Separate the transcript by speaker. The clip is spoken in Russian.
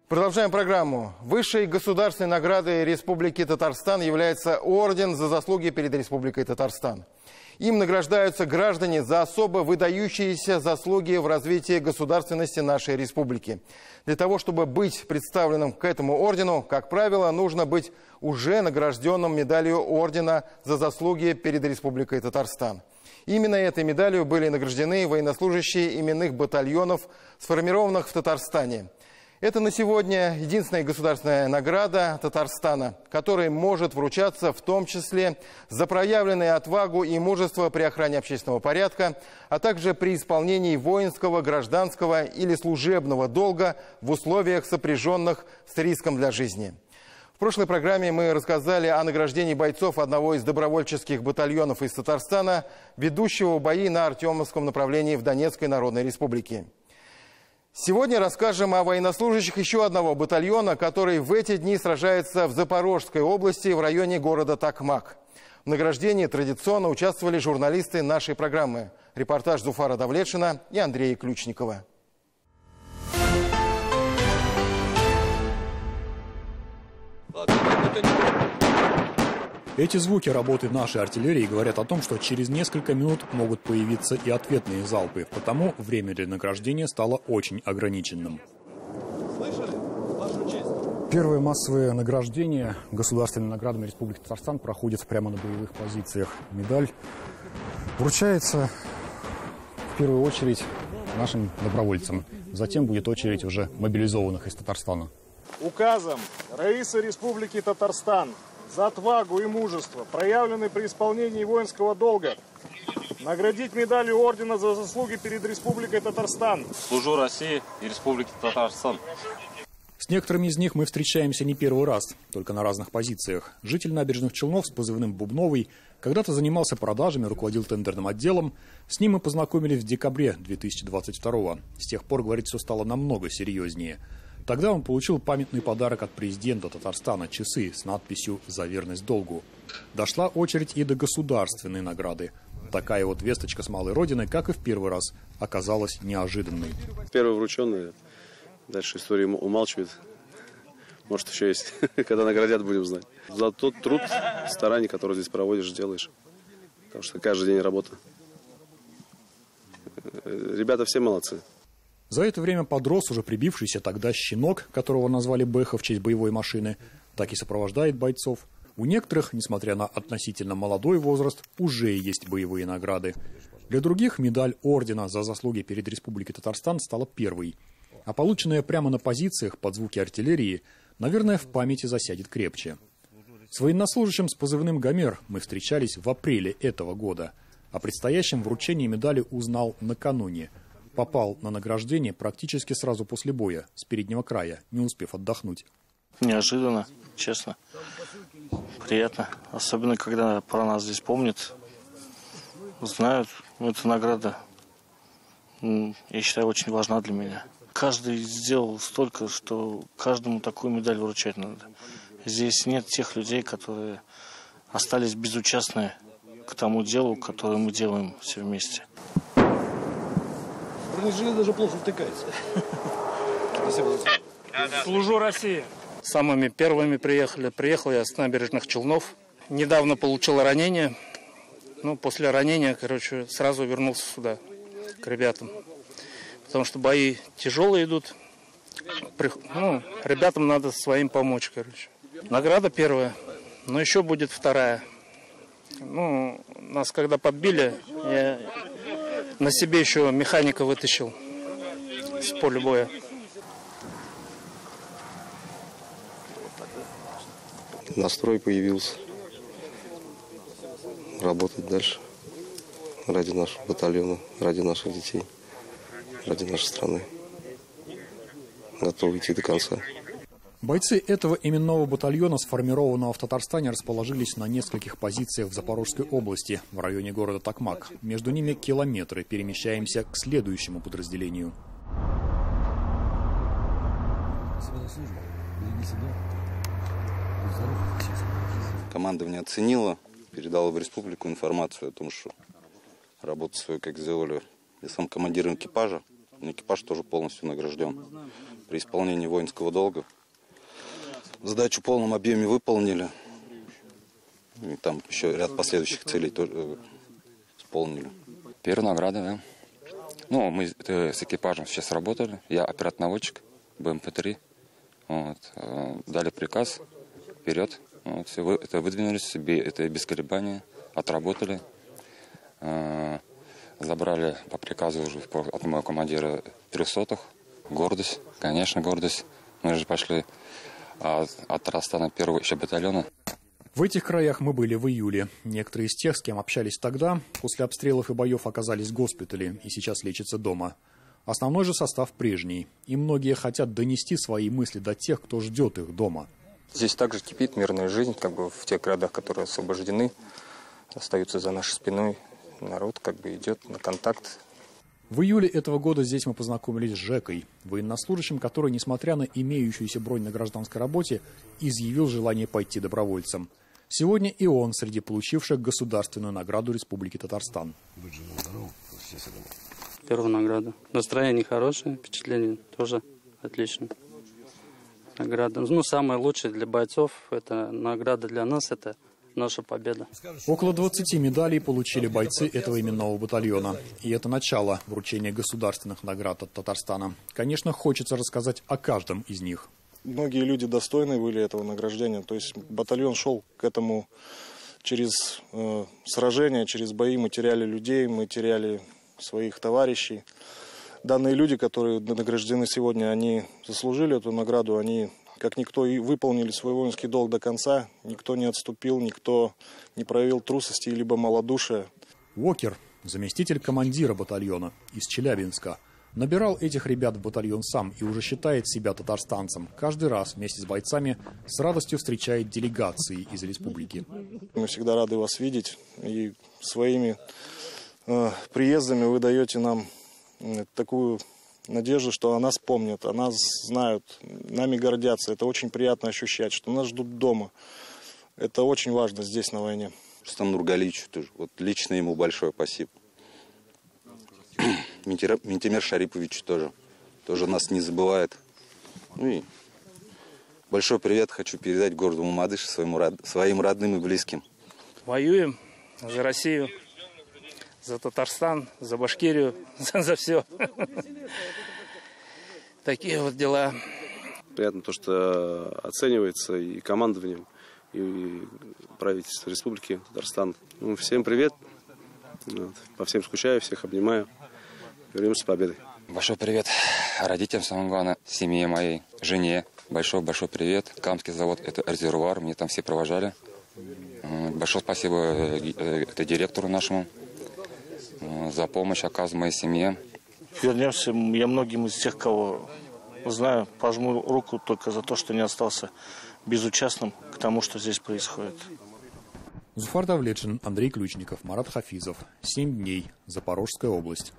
Speaker 1: Продолжаем программу. Высшей государственной наградой Республики Татарстан является Орден за заслуги перед Республикой Татарстан. Им награждаются граждане за особо выдающиеся заслуги в развитии государственности нашей республики. Для того, чтобы быть представленным к этому ордену, как правило, нужно быть уже награжденным медалью Ордена за заслуги перед Республикой Татарстан. Именно этой медалью были награждены военнослужащие именных батальонов, сформированных в Татарстане. Это на сегодня единственная государственная награда Татарстана, которая может вручаться в том числе за проявленную отвагу и мужество при охране общественного порядка, а также при исполнении воинского, гражданского или служебного долга в условиях, сопряженных с риском для жизни. В прошлой программе мы рассказали о награждении бойцов одного из добровольческих батальонов из Татарстана, ведущего бои на Артемовском направлении в Донецкой Народной Республике. Сегодня расскажем о военнослужащих еще одного батальона, который в эти дни сражается в Запорожской области в районе города Токмак. В награждении традиционно участвовали журналисты нашей программы. Репортаж Зуфара Давлетшина и Андрея Ключникова.
Speaker 2: Эти звуки работы нашей артиллерии говорят о том, что через несколько минут могут появиться и ответные залпы, потому время для награждения стало очень ограниченным.
Speaker 3: Слышали? Вашу честь.
Speaker 2: Первое массовое награждение государственными наградами Республики Татарстан проходит прямо на боевых позициях. Медаль вручается в первую очередь нашим добровольцам. Затем будет очередь уже мобилизованных из Татарстана.
Speaker 4: Указом Раисы Республики Татарстан за отвагу и мужество, проявленные при исполнении воинского долга, наградить медалью Ордена за заслуги перед Республикой Татарстан.
Speaker 5: Служу России и Республике Татарстан.
Speaker 2: С некоторыми из них мы встречаемся не первый раз, только на разных позициях. Житель Набережных Челнов с позывным «Бубновый» когда-то занимался продажами, руководил тендерным отделом. С ним мы познакомились в декабре 2022-го. С тех пор, говорит, все стало намного серьезнее. Тогда он получил памятный подарок от президента Татарстана – часы с надписью «За верность долгу». Дошла очередь и до государственной награды. Такая вот весточка с малой родины, как и в первый раз, оказалась неожиданной.
Speaker 6: Первый врученный, дальше история умалчивает. Может, еще есть. Когда наградят, будем знать. За тот труд, старание, который здесь проводишь, делаешь. Потому что каждый день работа. Ребята все молодцы.
Speaker 2: За это время подрос уже прибившийся тогда щенок, которого назвали Бэха в честь боевой машины, так и сопровождает бойцов. У некоторых, несмотря на относительно молодой возраст, уже есть боевые награды. Для других медаль Ордена за заслуги перед Республикой Татарстан стала первой. А полученная прямо на позициях под звуки артиллерии, наверное, в памяти засядет крепче. С военнослужащим с позывным «Гомер» мы встречались в апреле этого года. О предстоящем вручении медали узнал накануне. Попал на награждение практически сразу после боя, с переднего края, не успев отдохнуть.
Speaker 7: Неожиданно, честно. Приятно. Особенно, когда про нас здесь помнят, знают. Эта награда, я считаю, очень важна для меня. Каждый сделал столько, что каждому такую медаль вручать надо. Здесь нет тех людей, которые остались безучастны к тому делу, которое мы делаем все вместе.
Speaker 3: Бронежилет даже плохо втыкается.
Speaker 4: Служу России.
Speaker 7: Самыми первыми приехал я с Набережных Челнов. Недавно получил ранение. После ранения, сразу вернулся сюда, к ребятам. Потому что бои тяжелые идут. Ребятам надо своим помочь, Награда первая, но еще будет вторая. Нас когда подбили, я на себе еще механика вытащил с поля боя.
Speaker 6: Настрой появился. Работать дальше. Ради нашего батальона, ради наших детей, ради нашей страны. Готовы идти до конца.
Speaker 2: Бойцы этого именного батальона, сформированного в Татарстане, расположились на нескольких позициях в Запорожской области, в районе города Токмак. Между ними километры. Перемещаемся к следующему подразделению.
Speaker 8: Командование оценило, передало в республику информацию о том, что работу свою как сделали. Я сам командир экипажа, экипаж тоже полностью награжден. при исполнении воинского долга. Задачу в полном объеме выполнили. И там еще ряд последующих целей тоже исполнили.
Speaker 9: Первая награда, да. Ну, мы с экипажем сейчас работали. Я оператор-наводчик БМП-3. Вот. Дали приказ вперед. Вот. Все, это выдвинулись, это без колебаний. Отработали. Забрали по приказу уже от моего командира 300-х. Гордость, конечно, гордость. Мы же пошли от Татарстана первого еще батальона.
Speaker 2: В этих краях мы были в июле. Некоторые из тех, с кем общались тогда, после обстрелов и боев оказались в госпитале и сейчас лечатся дома. Основной же состав прежний. И многие хотят донести свои мысли до тех, кто ждет их дома.
Speaker 10: Здесь также кипит мирная жизнь, как бы в тех городах, которые освобождены, остаются за нашей спиной. Народ как бы идет на контакт.
Speaker 2: В июле этого года здесь мы познакомились с Жекой, военнослужащим, который, несмотря на имеющуюся бронь на гражданской работе, изъявил желание пойти добровольцем. Сегодня и он среди получивших государственную награду Республики Татарстан.
Speaker 11: Первая награда. Настроение хорошее, впечатление тоже отлично. Награда. Ну, самое лучшее для бойцов, это награда для нас, это наша победа.
Speaker 2: Около 20 медалей получили бойцы этого именного батальона. И это начало вручения государственных наград от Татарстана. Конечно, хочется рассказать о каждом из них.
Speaker 4: Многие люди достойны были этого награждения. То есть батальон шел к этому через сражения, через бои. Мы теряли людей, мы теряли своих товарищей. Данные люди, которые награждены сегодня, они заслужили эту награду. Они, как никто, и выполнили свой воинский долг до конца. Никто не отступил, никто не проявил трусости либо малодушия.
Speaker 2: Уокер, заместитель командира батальона из Челябинска, набирал этих ребят в батальон сам и уже считает себя татарстанцем. Каждый раз вместе с бойцами с радостью встречает делегации из республики.
Speaker 4: Мы всегда рады вас видеть. И своими приездами вы даете нам такую надежду, что о нас помнят, о нас знают, нами гордятся. Это очень приятно ощущать, что нас ждут дома. Это очень важно здесь, на войне.
Speaker 8: Рустам Нургалиевичу тоже. Вот лично ему большое спасибо. Ментимер Шариповичу тоже. Тоже нас не забывает. Ну и большой привет хочу передать городу Мамадыш, своим родным и близким.
Speaker 7: Воюем за Россию, за Татарстан, за Башкирию, за все. Такие вот дела.
Speaker 6: Приятно то, что оценивается и командованием, и правительство Республики Татарстан. Ну, всем привет. Вот. По всем скучаю, всех обнимаю. Вернемся с победой.
Speaker 9: Большой привет родителям, самое главное, семье моей, жене. Большой привет. Камский завод, это резервуар, мне там все провожали. Большое спасибо это директору нашему за помощь, оказанную моей семье.
Speaker 7: Вернемся, я многим из тех, кого знаю, пожму руку только за то, что не остался безучастным к тому, что здесь происходит.
Speaker 2: Зуфар Давлетшин, Андрей Ключников, Марат Хафизов. 7 дней. Запорожская область.